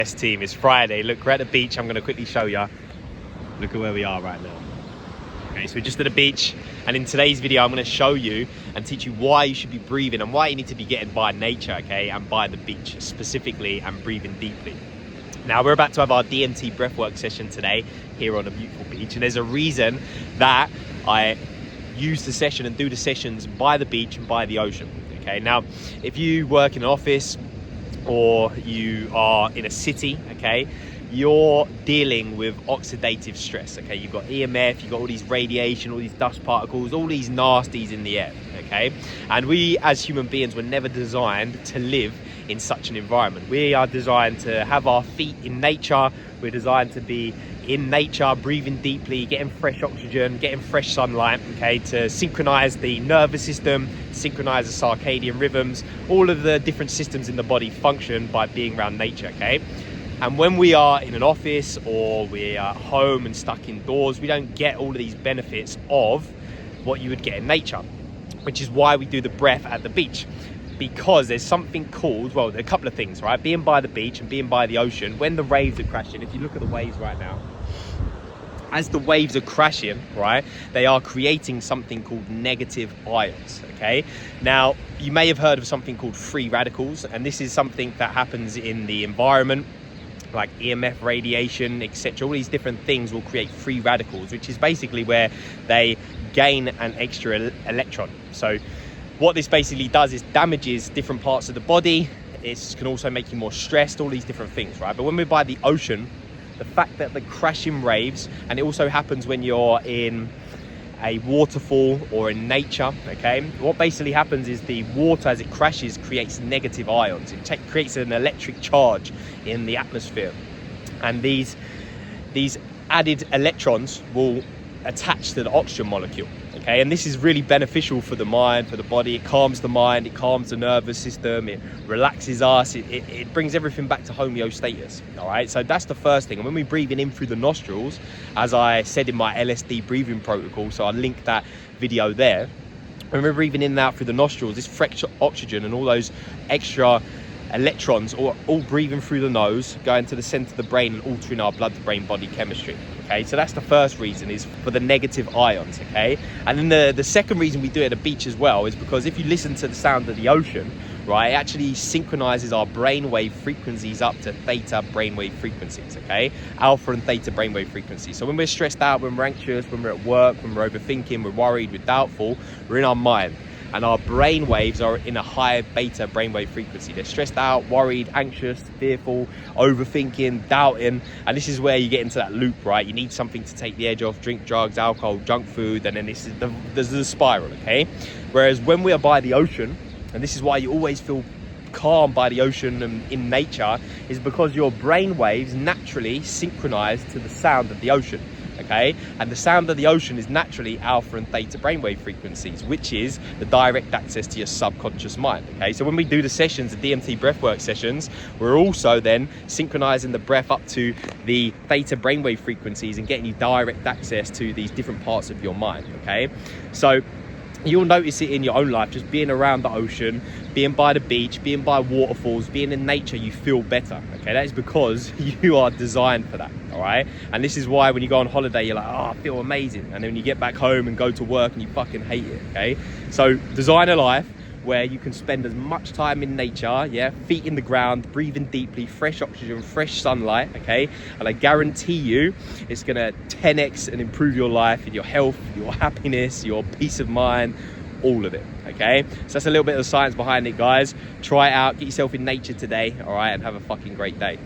Yes, team, it's Friday. Look, we're at the beach. I'm going to quickly show you. Look at where we are right now. Okay, so we're just at the beach, and in today's video, I'm going to show you and teach you why you should be breathing and why you need to be getting by nature, okay, and by the beach specifically, and breathing deeply. Now, we're about to have our DMT breathwork session today here on a beautiful beach, and there's a reason that I use the session and do the sessions by the beach and by the ocean. Okay, now, if you work in an office or you are in a city, okay, you're dealing with oxidative stress, okay? You've got EMF, you've got all these radiation, all these dust particles, all these nasties in the air, okay? And we as human beings were never designed to live in such an environment. We are designed to have our feet in nature. We're designed to be in nature, breathing deeply, getting fresh oxygen, getting fresh sunlight, okay, to synchronize the nervous system, synchronize the circadian rhythms. All of the different systems in the body function by being around nature, okay? And when we are in an office or we're at home and stuck indoors, we don't get all of these benefits of what you would get in nature, which is why we do the breath at the beach. Because there's something called, well, there are a couple of things, right? Being by the beach and being by the ocean, when the waves are crashing, if you look at the waves right now, as the waves are crashing, right, they are creating something called negative ions, okay? Now, you may have heard of something called free radicals, and this is something that happens in the environment, like EMF, radiation, etc. All these different things will create free radicals, which is basically where they gain an extra electron. So what this basically does is damages different parts of the body. It can also make you more stressed, all these different things, right? But when we're by the ocean, the fact that the crashing waves, and it also happens when you're in a waterfall or in nature, okay, what basically happens is the water, as it crashes, creates negative ions. It creates an electric charge in the atmosphere, and these added electrons will attach to the oxygen molecule, okay? And this is really beneficial for the mind, for the body. It calms the mind, it calms the nervous system, it relaxes us, it brings everything back to homeostasis, all right? So that's the first thing. And when we're breathing in through the nostrils, as I said in my LSD breathing protocol, so I'll link that video there, when we're breathing in and out through the nostrils, this fresh oxygen and all those extra electrons all breathing through the nose, going to the center of the brain and altering our blood-brain body chemistry, okay? So that's the first reason, is for the negative ions, okay? And then the second reason we do it at the beach as well is because if you listen to the sound of the ocean, right, it actually synchronizes our brainwave frequencies up to theta brainwave frequencies, okay? Alpha and theta brainwave frequencies. So when we're stressed out, when we're anxious, when we're at work, when we're overthinking, we're worried, we're doubtful, we're in our mind. And our brain waves are in a higher beta brainwave frequency. They're stressed out, worried, anxious, fearful, overthinking, doubting. And this is where you get into that loop, right? You need something to take the edge off, drink drugs, alcohol, junk food, and then there's the spiral, okay? Whereas when we are by the ocean, and this is why you always feel calm by the ocean and in nature, is because your brain waves naturally synchronize to the sound of the ocean. Okay, and the sound of the ocean is naturally alpha and theta brainwave frequencies, which is the direct access to your subconscious mind. Okay, so when we do the sessions, the DMT breathwork sessions, we're also then synchronizing the breath up to the theta brainwave frequencies and getting you direct access to these different parts of your mind. Okay, so you'll notice it in your own life, just being around the ocean, being by the beach, being by waterfalls, being in nature, you feel better, okay? That is because you are designed for that, all right? And this is why when you go on holiday, you're like, oh, I feel amazing. And then when you get back home and go to work and you fucking hate it, okay? So design a life where you can spend as much time in nature, yeah, feet in the ground, breathing deeply, fresh oxygen, fresh sunlight, okay? And I guarantee you it's gonna 10x and improve your life and your health, your happiness, your peace of mind, all of it, okay? So that's a little bit of the science behind it, guys. Try it out, get yourself in nature today, all right, and have a fucking great day.